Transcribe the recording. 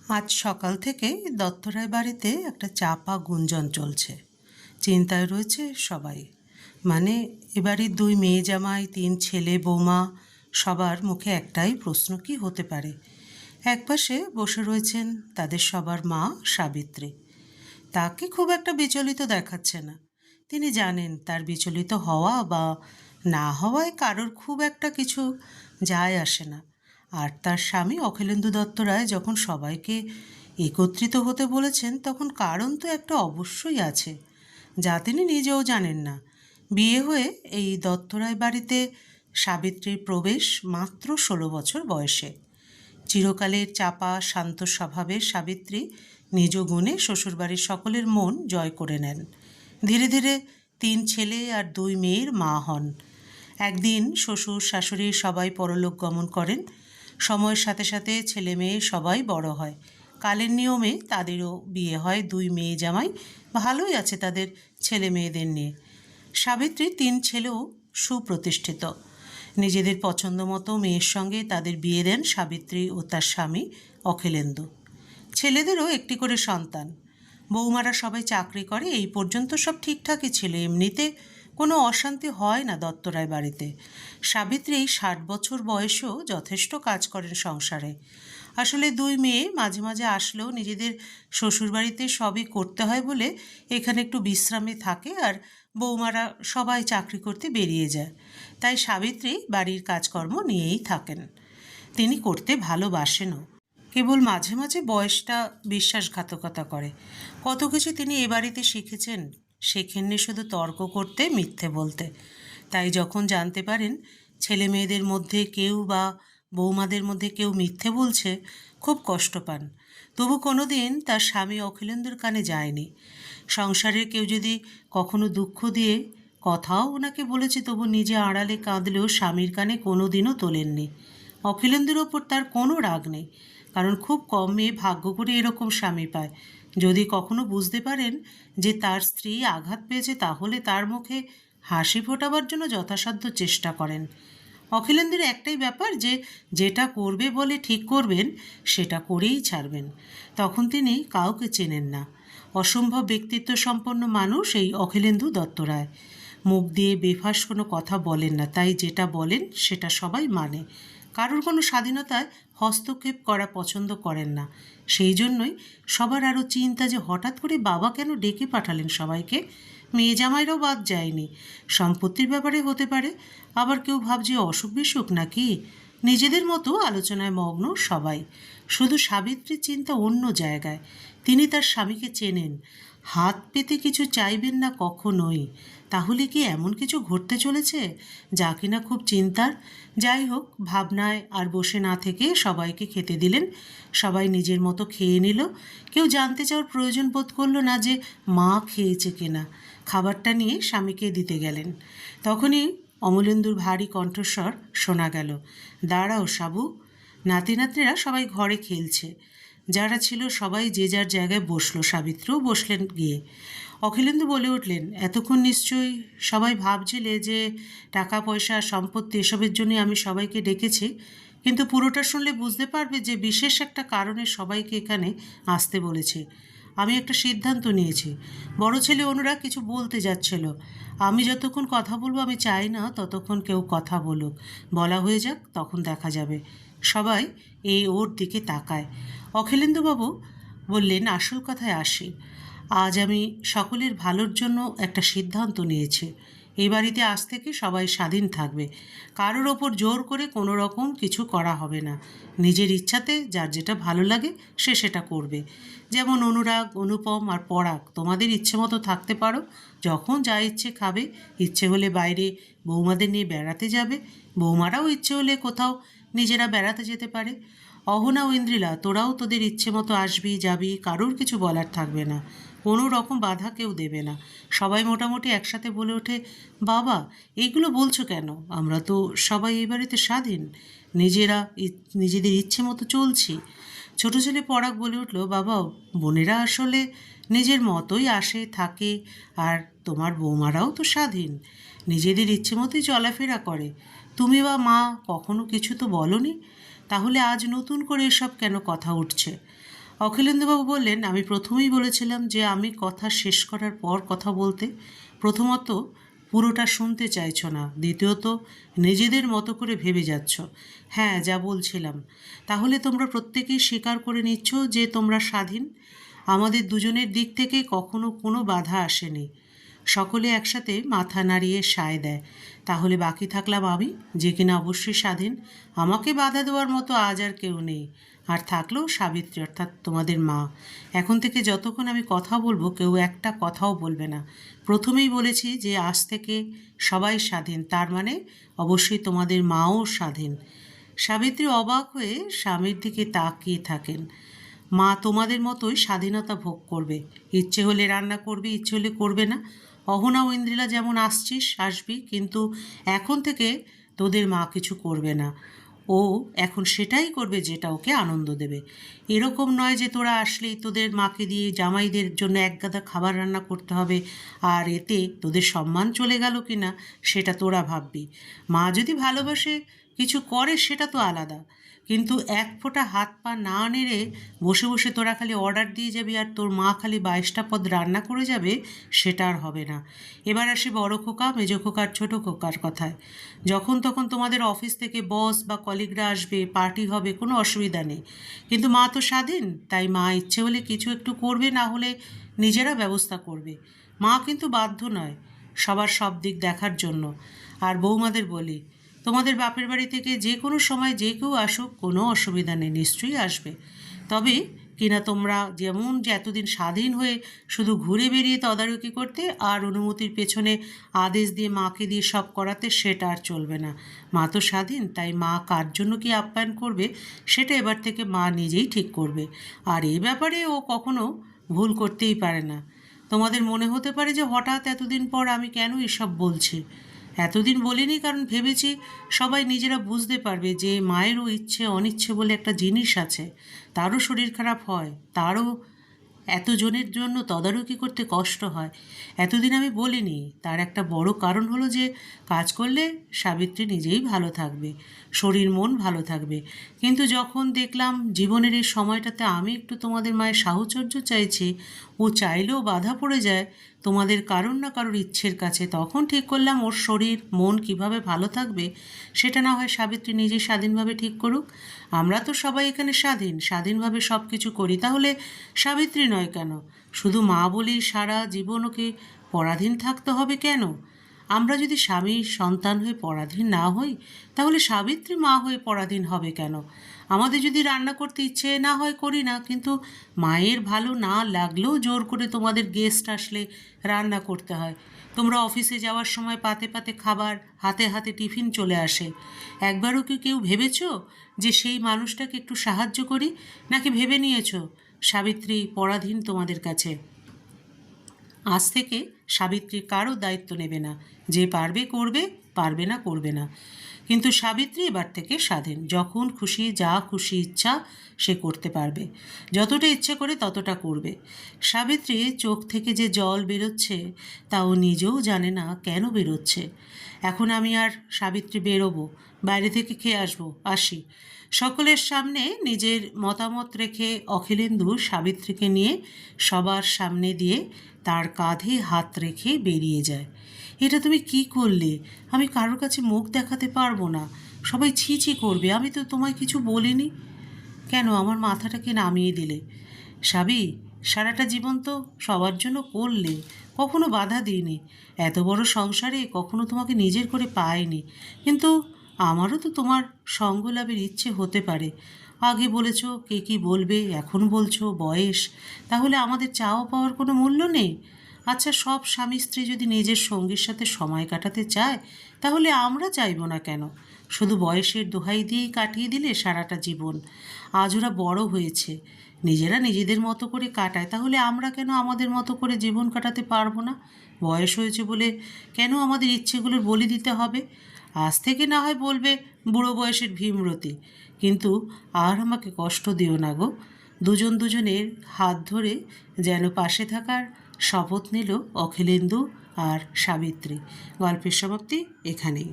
আজ সকাল থেকে দত্তরায় বাড়িতে একটা চাপা গুঞ্জন চলছে। চিন্তায় রয়েছে সবাই। মানে এবাড়ির 2 মেয়ে জামাই, 3 ছেলে বৌমা, সবার মুখে একটাই প্রশ্ন, কি হতে পারে? একপাশে বসে রয়েছেন তাদের সবার মা সাবিত্রী। তাকে খুব একটা বিচলিত দেখাচ্ছে না। তিনি জানেন তার বিচলিত হওয়া বা না হওয়ায় কারোর খুব একটা কিছু যায় আসে না। আর তার স্বামী অখিলেন্দু দত্ত রায় যখন সবাইকে একত্রিত হতে বলেছেন, তখন কারণ তো একটা অবশ্যই আছে, যা তিনি নিজেও জানেন না। বিয়ে হয়ে এই দত্তরায় বাড়িতে সাবিত্রীর প্রবেশ মাত্র 16 বছর বয়সে। চিরকালের চাপা শান্ত স্বভাবের সাবিত্রী নিজ গুণে শ্বশুরবাড়ির সকলের মন জয় করে নেন। ধীরে ধীরে 3 ছেলে আর 2 মেয়ের মা হন। একদিন শ্বশুর শাশুড়ি সবাই পরলোক গমন করেন। সময়ের সাথে সাথে ছেলে মেয়ে সবাই বড় হয়। কালের নিয়মে তাদেরও বিয়ে হয়। 2 মেয়ে জামাই ভালোই আছে তাদের ছেলে মেয়েদের নিয়ে। সাবিত্রীর 3 ছেলেও সুপ্রতিষ্ঠিত। নিজেদের পছন্দ মতো মেয়ের সঙ্গে তাদের বিয়ে দেন সাবিত্রী ও তার স্বামী অখিলেন্দু। ছেলেদেরও একটি করে সন্তান। বৌমারা সবাই চাকরি করে। এই পর্যন্ত সব ঠিকঠাকই ছিল। এমনিতে কোনো অশান্তি হয় না দত্তরায় বাড়িতে। সাবিত্রী এই 60 বছর বয়সেও যথেষ্ট কাজ করেন সংসারে। আসলে 2 মেয়ে মাঝে মাঝে আসলেও নিজেদের শ্বশুরবাড়িতে সবই করতে হয় বলে এখানে একটু বিশ্রামে থাকে, আর বৌমারা সবাই চাকরি করতে বেরিয়ে যায়। তাই সাবিত্রী বাড়ির কাজকর্ম নিয়েই থাকেন। তিনি করতে ভালোবাসেনও। কেবল মাঝে মাঝে বয়সটা বিশ্বাসঘাতকতা করে। কত কিছু তিনি এ বাড়িতে শিখেছেন, শেখেননি শুধু তর্ক করতে, মিথ্যে বলতে। তাই যখন জানতে পারেন ছেলে মেয়েদের মধ্যে কেউ বা বৌমাদের মধ্যে কেউ মিথ্যে বলছে, খুব কষ্ট পান। তবু কোনো দিন তার স্বামী অখিলেন্দুর কানে যায়নি। সংসারের কেউ যদি কখনো দুঃখ দিয়ে কথাও ওনাকে বলেছে, তবু নিজে আড়ালে কাঁদলেও স্বামীর কানে কোনো দিনও তোলেননি। অখিলেন্দুর ওপর তার কোনো রাগ নেই, কারণ খুব কম মেয়ে ভাগ্য করে এরকম স্বামী পায়। যদি কখনো বুঝতে পারেন যে তার স্ত্রী আঘাত পেয়েছে, তাহলে তার মুখে হাসি ফোটাবার জন্য যথাসাধ্য চেষ্টা করেন। অখিলেন্দুর একটাই ব্যাপার, যে যেটা করবে বলে ঠিক করবেন সেটা করেই ছাড়বেন। তখন তিনি কাউকে চেনেন না। অসম্ভব ব্যক্তিত্ব সম্পন্ন মানুষ এই অখিলেন্দু দত্ত রায়। মুখ দিয়ে বেফাঁস কোনো কথা বলেন না, তাই যেটা বলেন সেটা সবাই মানে। কারোর কোনো স্বাধীনতায় হস্তক্ষেপ করা পছন্দ করেন না। সেই জন্যই সবার আরও চিন্তা যে হঠাৎ করে বাবা কেন ডেকে পাঠালেন সবাইকে। মেয়ে জামাইরাও বাদ যায়নি। সম্পত্তির ব্যাপারে হতে পারে, আবার কেউ ভাবছে অসুখ বিসুখ নাকি। নিজেদের মতো আলোচনায় মগ্ন সবাই। শুধু সাবিত্রীর চিন্তা অন্য জায়গায়। তিনি তার স্বামীকে চেনেন। হাত পেতে কিছু চাইবেন না কখনোই। তাহলে কি এমন কিছু ঘটতে চলেছে যা কিনা খুব চিন্তার? যাই হোক, ভাবনায় আর বসে না থেকে সবাইকে খেতে দিলেন। সবাই নিজের মতো খেয়ে নিল। কেউ জানতে চাওয়ার প্রয়োজন বোধ করলো না যে মা খেয়েছে কিনা। খাবারটা নিয়ে স্বামীকে দিতে গেলেন। তখনই অমলেন্দুর ভারী কণ্ঠস্বর শোনা গেল, দাঁড়াও সাবু। নাতি নাতনিরা সবাই ঘরে খেলছে। যারা ছিল সবাই যে যার জায়গায় বসলো। সাবিত্রীও বসলেন গিয়ে। অখিলেন্দু বলে উঠলেন, এতক্ষণ নিশ্চয়ই সবাই ভাবছিলে যে টাকা পয়সা সম্পত্তি এসবের জন্য আমি সবাইকে ডেকেছি, কিন্তু পুরোটা শুনলে বুঝতে পারবে যে বিশেষ একটা কারণে সবাইকে এখানে আসতে বলেছে। আমি একটা সিদ্ধান্ত নিয়েছি। বড় ছেলে অনুরাগ কিছু বলতে যাচ্ছিল। আমি যতক্ষণ কথা বলবো আমি চাই না ততক্ষণ কেউ কথা বলুক। বলা হয়ে যাক, তখন দেখা যাবে। সবাই এই ওর দিকে তাকায়। অখিলেন্দুবাবু বললেন, আসল কথায় আসি। আজ আমি সকলের ভালোর জন্য একটা সিদ্ধান্ত নিয়েছি। এই বাড়িতে আজ থেকে সবাই স্বাধীন থাকবে। কারোর ওপর জোর করে কোনো রকম কিছু করা হবে না। নিজের ইচ্ছাতে যার যেটা ভালো লাগে সে সেটা করবে। যেমন অনুরাগ, অনুপম আর পরাগ তোমাদের ইচ্ছে মতো থাকতে পারো। যখন যা ইচ্ছে খাবে। ইচ্ছে হলে বাইরে বৌমাদের নিয়ে বেড়াতে যাবে। বৌমারাও ইচ্ছে হলে কোথাও নিজেরা বেড়াতে যেতে পারে। অহনা ও ইন্দ্রিলা, তোরাও তোদের ইচ্ছে মতো আসবি যাবি, কারোর কিছু বলার থাকবে না। কোনো রকম বাধা কেউ দেবে না। সবাই মোটামুটি একসাথে বলে ওঠে, বাবা এইগুলো বলছো কেন? আমরা তো সবাই এই বাড়িতে স্বাধীন। নিজেদের ইচ্ছে মতো চলছি। ছোট ছেলে পরাগ বলে উঠল, বাবা বোনেরা আসলে নিজের মতোই আসে থাকে, আর তোমার বৌমারাও তো স্বাধীন। নিজেদের ইচ্ছে মতোই চলাফেরা করে। তুমি বা মা কখনো কিছু তো বলনি, তাহলে আজ নতুন করে এসব কেন কথা উঠছে? অখিলেন্দুবাবু বললেন, আমি প্রথমেই বলেছিলাম যে আমি কথা শেষ করার পর কথা বলতে। প্রথমত পুরোটা শুনতে চাইছো না, দ্বিতীয়ত নিজেদের মতো করে ভেবে যাচ্ছ। হ্যাঁ, যা বলছিলাম, তাহলে তোমরা প্রত্যেকেই স্বীকার করে নিচ্ছ যে তোমরা স্বাধীন। আমাদের দুজনের দিক থেকে কখনো কোনো বাধা আসেনি। সকলে একসাথে মাথা নাড়িয়ে সায় দেয়। তাহলে বাকি থাকলাম আমি, যে কিনা অবশ্যই স্বাধীন। আমাকে বাধা দেওয়ার মতো আজ আর কেউ নেই। আর থাকলেও সাবিত্রী, অর্থাৎ তোমাদের মা। এখন থেকে যতক্ষণ আমি কথা বলবো কেউ একটা কথাও বলবে না। প্রথমেই বলেছি যে আজ থেকে সবাই স্বাধীন, তার মানে অবশ্যই তোমাদের মাও স্বাধীন। সাবিত্রী অবাক হয়ে স্বামীর দিকে তাকিয়ে থাকেন। মা তোমাদের মতোই স্বাধীনতা ভোগ করবে। ইচ্ছে হলে রান্না করবে, ইচ্ছে হলে করবে না। অহনা ও ইন্দ্রিলা যেমন আসবি, কিন্তু এখন থেকে তোদের মা কিছু করবে না। ও এখন সেটাই করবে যেটা ওকে আনন্দ দেবে। এরকম নয় যে তোরা আসলেই তোদের মাকে দিয়ে জামাইদের জন্য একগাদা খাবার রান্না করতে হবে, আর এতে তোদের সম্মান চলে গেল কি না সেটা তোরা ভাববি। মা যদি ভালোবাসে কিছু করে সেটা তো আলাদা, কিন্তু এক ফোঁটা হাত পা না নেড়ে বসে বসে তোরা খালি অর্ডার দিয়ে যাবি আর তোর মা খালি 22টা পদ রান্না করে যাবে, সেটা আর হবে না। এবার আসি বড় খোকা, মেজ খোকার ছোট খোকার কথায়। যখন তখন তোমাদের অফিস থেকে বস বা কলিগরা আসবে, পার্টি হবে, কোনো অসুবিধা নেই। কিন্তু মা তো স্বাধীন, তাই মা ইচ্ছে হলে কিছু একটু করবে, না হলে নিজেরা ব্যবস্থা করবে। মা কিন্তু বাধ্য নয় সবার সব দিক দেখার জন্য। আর বৌমাদের বলি, তোমাদের বাপের বাড়ি থেকে যে কোনো সময় যে কেউ আসুক, কোনো অসুবিধা নেই, নিশ্চয়ই আসবে। তবে কিনা তোমরা যেমন যে এতদিন স্বাধীন হয়ে শুধু ঘুরে বেরিয়ে তদারকি করতে আর অনুমতির পেছনে আদেশ দিয়ে মাকে দিয়ে সব করাতে, সেটা আর চলবে না। মা তো স্বাধীন, তাই মা কার জন্য কি আপ্যায়ন করবে সেটা এবার থেকে মা নিজেই ঠিক করবে। আর এই ব্যাপারে ও কখনো ভুল করতেই পারে না। তোমাদের মনে হতে পারে যে হঠাৎ এতদিন পর আমি কেন এসব বলছি। এতদিন বলিনি কারণ ভেবেছি সবাই নিজেরা বুঝতে পারবে যে মায়েরও ইচ্ছে অনিচ্ছে বলে একটা জিনিস আছে। তারও শরীর খারাপ হয়, তারও এতজনের জন্য তদারকি করতে কষ্ট হয়। এতদিন আমি বলিনি, তার একটা বড় কারণ হলো যে কাজ করলে সাবিত্রী নিজেই ভালো থাকবে, শরীর মন ভালো থাকবে। কিন্তু যখন দেখলাম জীবনের এই সময়টাতে আমি একটু তোমাদের মায়ের সাহচর্য চাইছি, ও চাইলেও বাধা পড়ে যায় তোমাদের কারোর না কারোর ইচ্ছের কাছে, তখন ঠিক করলাম ওর শরীর মন কিভাবে ভালো থাকবে সেটা না হয় সাবিত্রী নিজে স্বাধীনভাবে ঠিক করুক। আমরা তো সবাই এখানে স্বাধীনভাবে সব কিছু করি, তাহলে সাবিত্রী নয় কেন? শুধু মা বলেই সারা জীবন ওকে পরাধীন থাকতে হবে কেন? আমরা যদি স্বামী সন্তান হয়ে পরাধীন না হই, তাহলে সাবিত্রী মা হয়ে পরাধীন হবে কেন? আমাদের যদি রান্না করতে ইচ্ছে না হয় করি না, কিন্তু মায়ের ভালো না লাগলেও জোর করে তোমাদের গেস্ট আসলে রান্না করতে হয়। তোমরা অফিসে যাওয়ার সময় পাতে পাতে খাবার, হাতে হাতে টিফিন চলে আসে। একবারও কি কেউ ভেবেছ যে সেই মানুষটাকে একটু সাহায্য করি? নাকি ভেবে নিয়েছ সাবিত্রী পরাধীন তোমাদের কাছে? আজ থেকে সাবিত্রী কারও দায়িত্ব নেবে না। যে পারবে করবে, পারবে না করবে না। কিন্তু সাবিত্রী এবার থেকে স্বাধীন, যখন খুশি যা খুশি ইচ্ছা সে করতে পারবে, যতটা ইচ্ছে করে ততটা করবে। সাবিত্রী চোখ থেকে যে জল বেরোচ্ছে তা ও নিজেও জানে না কেন বেরোচ্ছে। এখন আমি আর সাবিত্রী বেরোবো, বাইরে থেকে খেয়ে আসি। সকলের সামনে নিজের মতামত রেখে অখিলেন্দু সাবিত্রীকে নিয়ে সবার সামনে দিয়ে তার কাঁধে হাত রেখে বেরিয়ে যায়। এটা তুমি কি করলে? আমি কারোর কাছে মুখ দেখাতে পারবো না, সবাই ছি ছি করবে। আমি তো তোমায় কিছু বলিনি। কেন আমার মাথাটাকে নামিয়ে দিলে? সাবি, সারাটা জীবন তো সবার জন্য করলে, কখনো বাধা দিইনি। এত বড় সংসারে কখনো তোমাকে নিজের করে পাইনি, কিন্তু আমারও তো তোমার সঙ্গ লাভের ইচ্ছে হতে পারে। আগে বলেছ কে কী বলবে, এখন বলছো বয়স, তাহলে আমাদের চাওয়া পাওয়ার কোনো মূল্য নেই? আচ্ছা, সব স্বামী স্ত্রী যদি নিজের সঙ্গীর সাথে সময় কাটাতে চায়, তাহলে আমরা চাইব না কেন? শুধু বয়সের দোহাই দিয়েই কাটিয়ে দিলে সারাটা জীবন? আজ ওরা বড় হয়েছে, নিজেরা নিজেদের মতো করে কাটায়, তাহলে আমরা কেন আমাদের মতো করে জীবন কাটাতে পারবো না? বয়স হয়েছে বলে কেন আমাদের ইচ্ছেগুলোর বলি দিতে হবে? আজ থেকে না হয় বলবে বুড়ো বয়সের ভীমরতি, কিন্তু আর আমাকে কষ্ট দিও না গো। দুজন দুজনের হাত ধরে যেন পাশে থাকার শপথ নিল অখিলেন্দু আর সাবিত্রী। গল্পের সমাপ্তি এখানেই।